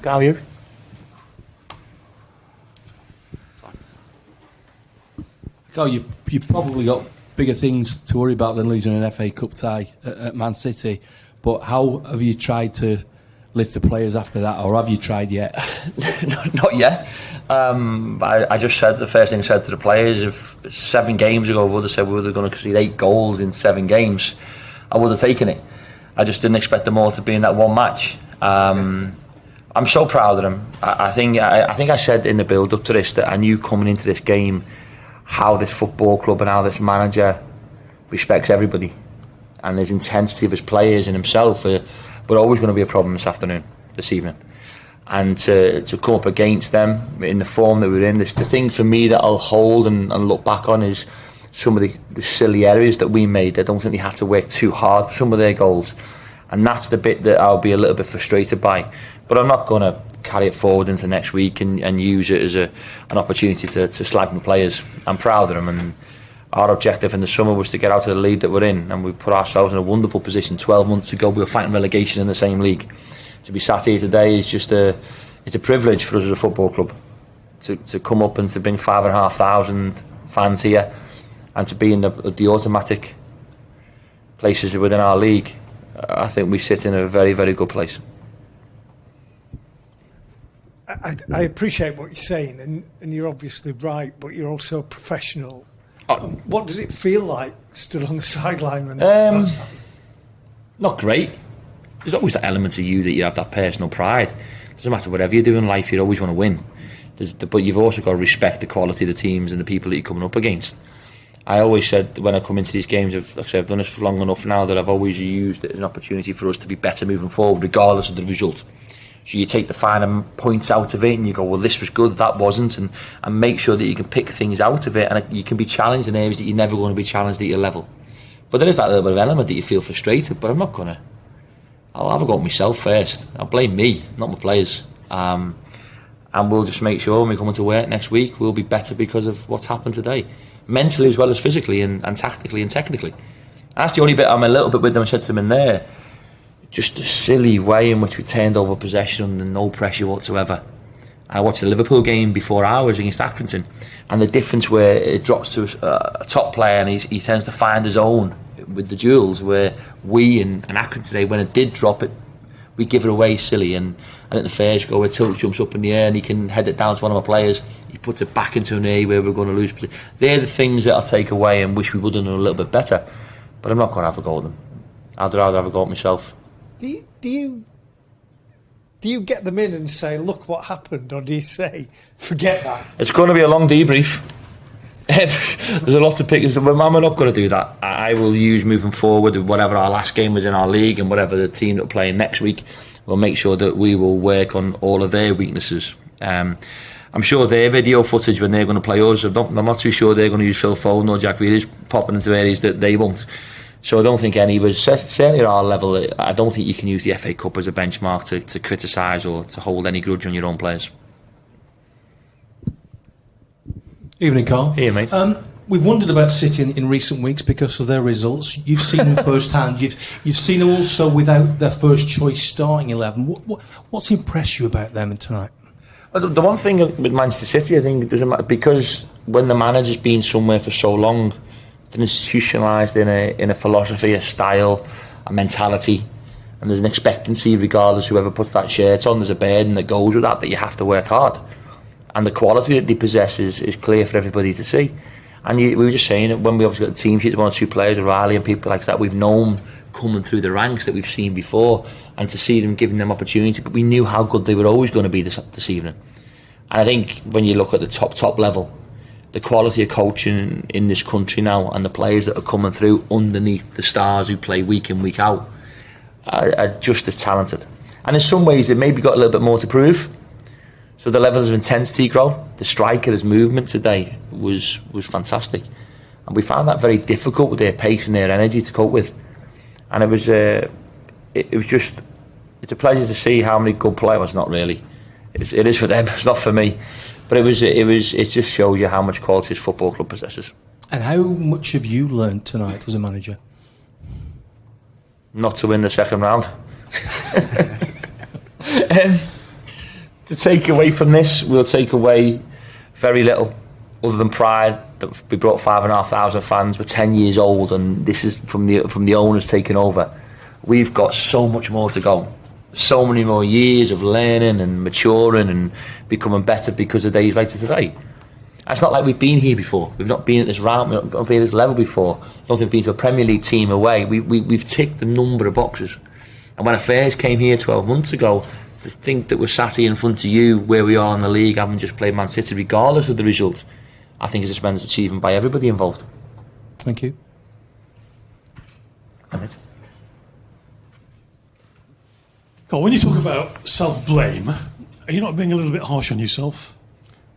How are you? Karl, you probably got bigger things to worry about than losing an FA Cup tie at Man City. But how have you tried to lift the players after that, or have you tried yet? Not yet. I just said, the first thing I said to the players, if 7 games ago we would have said we were going to concede 8 goals in 7 games, I would have taken it. I just didn't expect them all to be in that one match. I'm so proud of them. I think I said in the build up to this that I knew coming into this game how this football club and how this manager respects everybody, and his intensity of his players and himself were always going to be a problem this evening. And to come up against them in the form that we're in, the thing for me that I'll hold and look back on is some of the silly errors that we made. I don't think they had to work too hard for some of their goals, and that's the bit that I'll be a little bit frustrated by. But I'm not going to carry it forward into next week and use it as an opportunity to slag my players. I'm proud of them, and our objective in the summer was to get out of the league that we're in, and we put ourselves in a wonderful position. 12 months ago we were fighting relegation in the same league. To be sat here today is just it's a privilege for us as a football club to come up and to bring 5,500 fans here and to be in the automatic places within our league. I think we sit in a very, very good place. I appreciate what you're saying, and you're obviously right, but you're also a professional. What does it feel like stood on the sideline when that's happened? Not great. There's always that element of you that you have that personal pride. Doesn't matter whatever you do in life, you always want to win. But you've also got to respect the quality of the teams and the people that you're coming up against. I always said when I come into these games, I've done this for long enough now that I've always used it as an opportunity for us to be better moving forward, regardless of the result. So you take the finer points out of it and you go, well, this was good, that wasn't, and make sure that you can pick things out of it, and you can be challenged in areas that you're never going to be challenged at your level. But there is that little bit of element that you feel frustrated, but I'm not going to. I'll have a go at myself first. I'll blame me, not my players. And we'll just make sure when we come into work next week, we'll be better because of what's happened today. Mentally as well as physically and tactically and technically. And that's the only bit I'm a little bit with them. I said to them in there, just the silly way in which we turned over possession under no pressure whatsoever. I watched the Liverpool game before ours against Accrington, and the difference where it drops to a top player and he tends to find his own with the duels, where we and Accrington today, when it did drop it, we give it away silly. And at the first go where Tilt jumps up in the air and he can head it down to one of our players, he puts it back into an area where we're going to lose. They're the things that I'll take away and wish we would have done a little bit better. But I'm not going to have a go at them. I'd rather have a go at myself. Do you get them in and say, look what happened, or do you say, forget that? It's going to be a long debrief. There's a lot to pick. I'm not going to do that. I will use moving forward whatever our last game was in our league and whatever the team that are playing next week. We'll make sure that we will work on all of their weaknesses. I'm sure their video footage when they're going to play us, I'm not too sure they're going to use Phil Foden or Jack Grealish popping into areas that they won't. So I don't think any of us, certainly at our level, I don't think you can use the FA Cup as a benchmark to criticise or to hold any grudge on your own players. Evening, Karl. Here, mate. We've wondered about City in recent weeks because of their results. You've seen them firsthand. You've seen them also without their first choice starting 11. What's impressed you about them tonight? Well, the one thing with Manchester City, I think it doesn't matter, because when the manager's been somewhere for so long, they're institutionalised in a philosophy, a style, a mentality, and there's an expectancy regardless whoever puts that shirt on. There's a burden that goes with that you have to work hard. And the quality that they possess is clear for everybody to see. And we were just saying that when we obviously got the team sheet, 1 or 2 players, Riley and people like that, we've known coming through the ranks that we've seen before, and to see them giving them opportunity, but we knew how good they were always going to be this evening. And I think when you look at the top level, the quality of coaching in this country now and the players that are coming through underneath the stars who play week in, week out are just as talented. And in some ways they've maybe got a little bit more to prove. So the levels of intensity grow. The striker's movement today was fantastic, and we found that very difficult with their pace and their energy to cope with. And it was it's a pleasure to see how many good players. Well, it's not really. It is for them. It's not for me. But it just shows you how much quality this football club possesses. And how much have you learned tonight as a manager? Not to win the second round. To take away from this, we'll take away very little, other than pride that we brought 5,500 fans. We're 10 years old, and this is from the owners taking over. We've got so much more to go. So many more years of learning and maturing and becoming better because of days like today. It's not like we've been here before. We've not been at this round. We've not been at this level before. I don't think we've been to a Premier League team away. We've ticked a number of boxes. And when I first came here 12 months ago, to think that we're sat here in front of you where we are in the league, having just played Man City, regardless of the result, I think is a tremendous achievement by everybody involved. Thank you. Karl, when you talk about self-blame, are you not being a little bit harsh on yourself?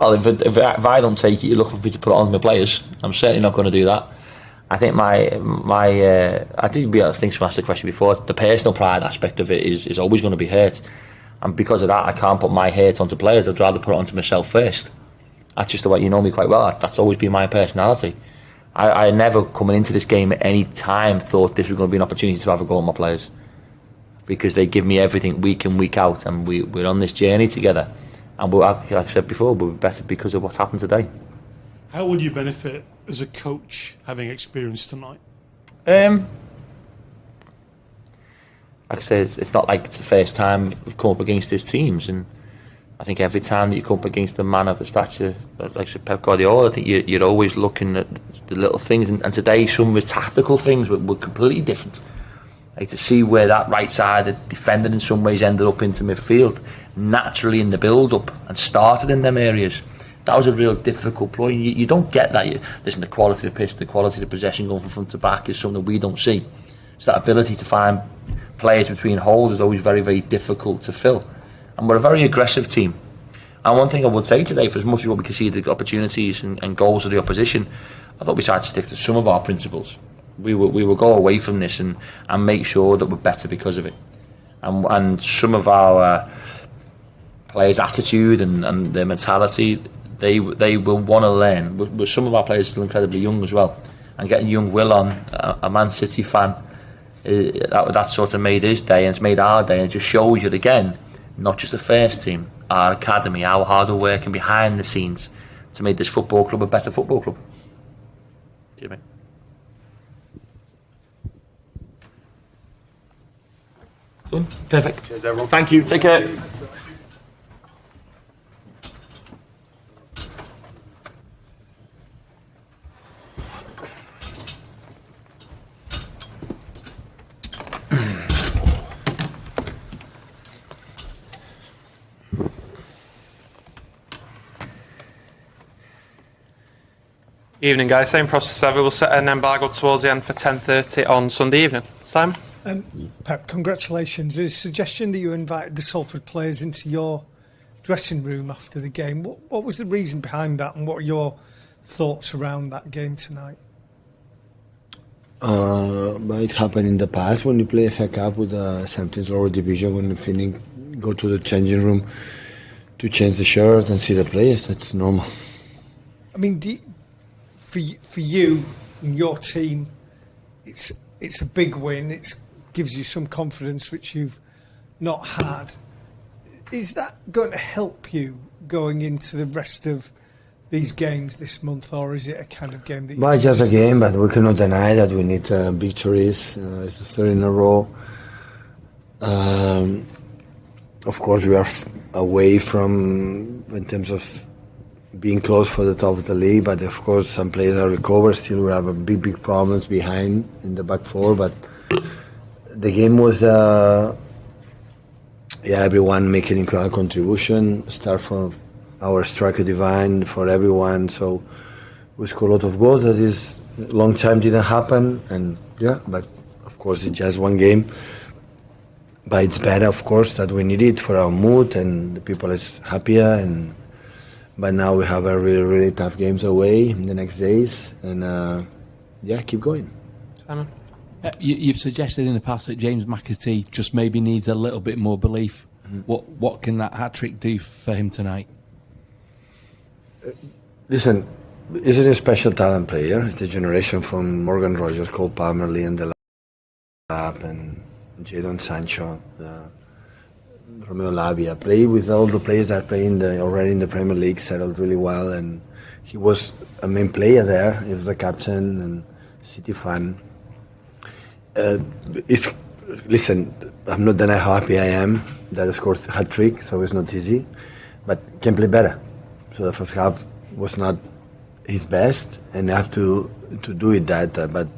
Well, if I don't take it, you're looking for me to put it on my players. I'm certainly not going to do that. I think I did be able to think someone asked the question before. The personal pride aspect of it is always going to be hurt, and because of that, I can't put my hurt onto players. I'd rather put it onto myself first. That's just the way, you know me quite well. That's always been my personality. I never, coming into this game at any time, thought this was going to be an opportunity to have a go at my players, because they give me everything week in, week out, and we're on this journey together. And like I said before, we're better because of what's happened today. How will you benefit as a coach having experience tonight? Like I said, it's not like it's the first time we've come up against these teams, and I think every time that you come up against a man of the stature, like I said, Pep Guardiola, I think you're always looking at the little things, and today some of the tactical things were completely different. Like to see where that right side, the defender in some ways ended up into midfield, naturally in the build-up, and started in them areas. That was a real difficult ploy. You don't get that. Listen, the quality of the pitch, the quality of the possession going from front to back is something we don't see. So that ability to find players between holes is always very, very difficult to fill. And we're a very aggressive team. And one thing I would say today, for as much as what we can see the opportunities and goals of the opposition, I thought we tried to stick to some of our principles. We will go away from this and make sure that we're better because of it. And some of our players' attitude and their mentality, they will want to learn. But some of our players are still incredibly young as well. And getting young Will on, a Man City fan, that sort of made his day, and it's made our day, and it just shows you again, not just the first team, our academy, how hard we're working behind the scenes to make this football club a better football club. Cheers, mate. Done. Perfect. Cheers, everyone. Thank you. Take care. Evening, guys. Same process ever. We'll set an embargo towards the end for 10:30 on Sunday evening. Simon? Pep, congratulations. There's a suggestion that you invited the Salford players into your dressing room after the game. What was the reason behind that, and what are your thoughts around that game tonight? But it happened in the past when you play FA Cup with sometimes lower division, when you go to the changing room to change the shirt and see the players. That's normal. I mean, for you and your team, it's a big win. It gives you some confidence which you've not had. Is that going to help you going into the rest of these games this month, or is it a kind of game that you... Well, just a game, but we cannot deny that we need victories. It's the third in a row. Of course, we are away from, in terms of being close for the top of the league, but of course some players are recovered. Still, we have a big problems behind in the back four, but the game was everyone making incredible contribution. Start from our striker divine for everyone. So we scored a lot of goals. That is a long time didn't happen, and but of course it's just one game. But it's better, of course, that we need it for our mood, and the people is happier. But now we have a really, really tough games away in the next days, and keep going. Simon? You've suggested in the past that James McAtee just maybe needs a little bit more belief. What can that hat-trick do for him tonight? Listen, he's a special talent player. It's the generation from Morgan Rogers, Cole Palmer, Liam Delap, and Jadon Sancho, Romeo Lavia. Play with all the players that play already in the Premier League, settled really well, and he was a main player there. He was the captain and City fan. Listen, I'm not that happy I am that I scored a hat trick, so it's not easy, but can play better. So the first half was not his best, and I have to do it but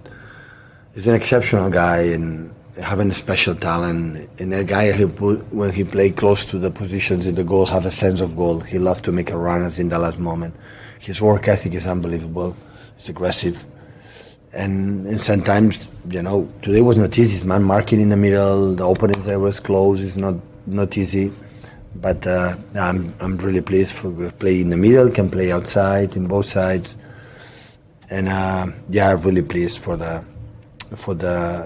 he's an exceptional guy and having a special talent, and a guy who when he play close to the positions in the goal have a sense of goal. He loves to make a run in the last moment. His work ethic is unbelievable. He's aggressive. And sometimes, today was not easy. It's man marking in the middle, the opponents that was close. It's not easy. But I'm really pleased for play in the middle, can play outside in both sides. And I'm really pleased for the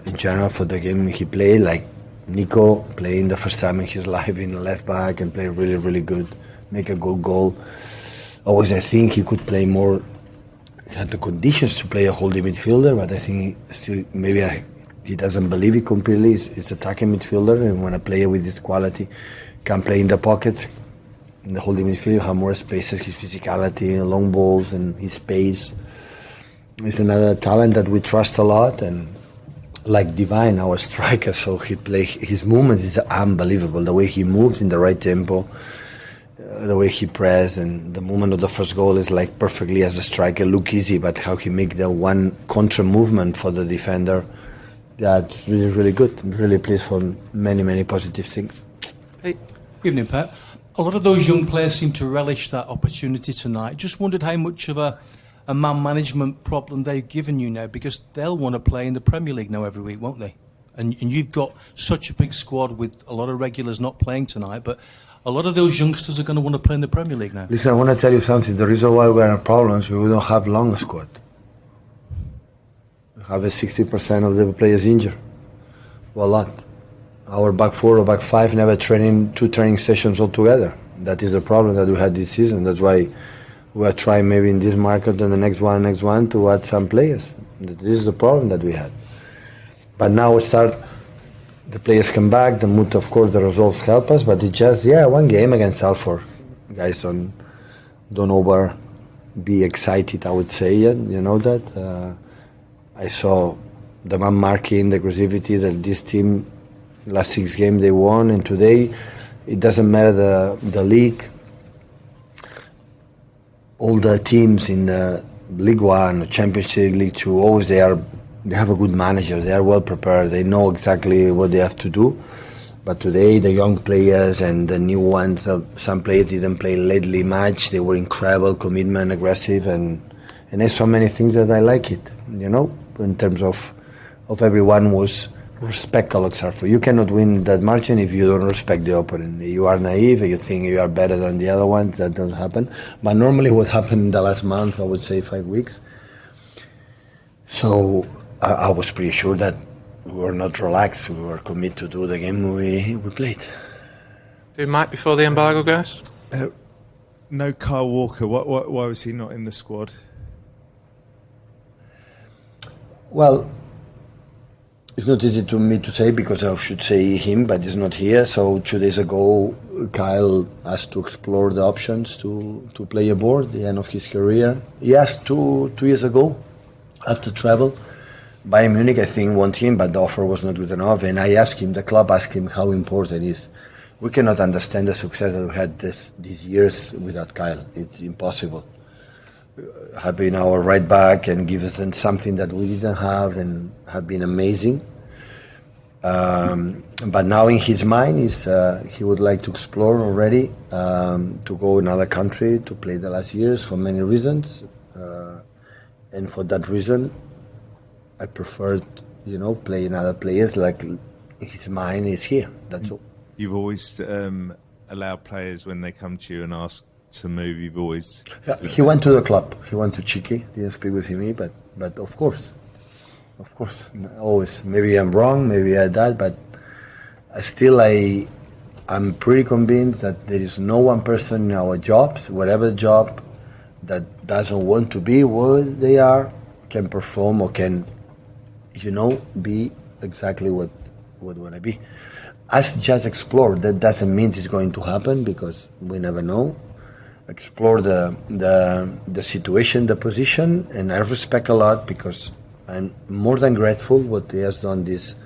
in general for the game he played. Like Nico playing the first time in his life in the left back and play really, really good, make a good goal. Always I think he could play more. He had the conditions to play a holding midfielder, but I think he doesn't believe it completely. He's attacking midfielder, and when a player with this quality can play in the pockets, in the holding midfield, have more spaces, his physicality, long balls, and his pace. He's another talent that we trust a lot, and like Divine, our striker, so his movement is unbelievable. The way he moves in the right tempo, the way he press, and the movement of the first goal is like perfectly as a striker, look easy, but how he make the one contra movement for the defender, that's really, really good. I'm really pleased for many, many positive things. Hey. Evening, Pep. A lot of those young players seem to relish that opportunity tonight. Just wondered how much of a man management problem they've given you now, because they'll want to play in the Premier League now every week, won't they? And you've got such a big squad with a lot of regulars not playing tonight, but a lot of those youngsters are going to want to play in the Premier League now. Listen, I want to tell you something. The reason why we are in problems, we don't have long squad. We have 60% of the players injured. Well, a lot. Our back four or back five never two training sessions altogether. That is a problem that we had this season. That's why we are trying maybe in this market and the next one to add some players. This is the problem that we had. But now the players come back, the mood, of course, the results help us, but it's just, one game against Salford. Guys, don't be excited, I would say, you know that. I saw the man marking, the aggressivity that this team, last 6 games they won, and today, it doesn't matter the league. All the teams in the League One, Championship, League Two, always they have a good manager. They are well prepared. They know exactly what they have to do. But today, the young players and the new ones, some players didn't play lately much. They were incredible, commitment, aggressive, and there's so many things that I like it. In terms of everyone was respect Salford. You cannot win that margin if you don't respect the opponent. You are naive. You think you are better than the other ones. That doesn't happen. But normally, what happened in the last month, I would say 5 weeks. So I was pretty sure that we were not relaxed. We were committed to do the game we played. Do Mike before the embargo, guys? No Kyle Walker. Why was he not in the squad? Well, it's not easy to me to say because I should say him, but he's not here. So 2 days ago, Kyle asked to explore the options to play aboard the end of his career. He asked 2 years ago after travel. Bayern Munich, I think, want him, but the offer was not good enough. And I asked him, the club asked him how important it is. We cannot understand the success that we had these years without Kyle. It's impossible. Have been our right back and give us something that we didn't have and have been amazing. But now in his mind, he would like to explore already, to go another country to play the last years for many reasons. And for that reason, I preferred, playing other players like his mind is here. That's all. You've always allowed players when they come to you and ask to move. You've always. Yeah, he went to the club. He went to Chiqui. Didn't speak with him, but of course, always. Maybe I'm wrong. Maybe I that, but I'm pretty convinced that there is no one person in our jobs, whatever the job, that doesn't want to be where they are can perform or can, be exactly what want to be. As just explore. That doesn't mean it's going to happen because we never know. Explore the situation, the position, and I respect a lot because I'm more than grateful what he has done this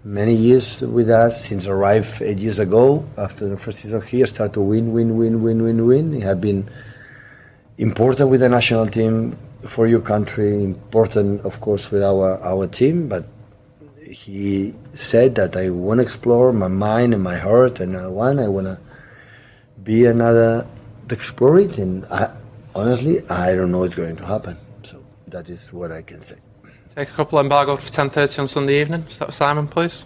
many years with us since I arrived 8 years ago. After the first season here, started to win. He had been important with the national team for your country, important of course with our team, but he said that I want to explore my mind and my heart, and I want to be another to explore it, and honestly I don't know what's going to happen, so that is what I can say. Take a couple embargoed for 10:30 on Sunday evening. Start with Simon, please.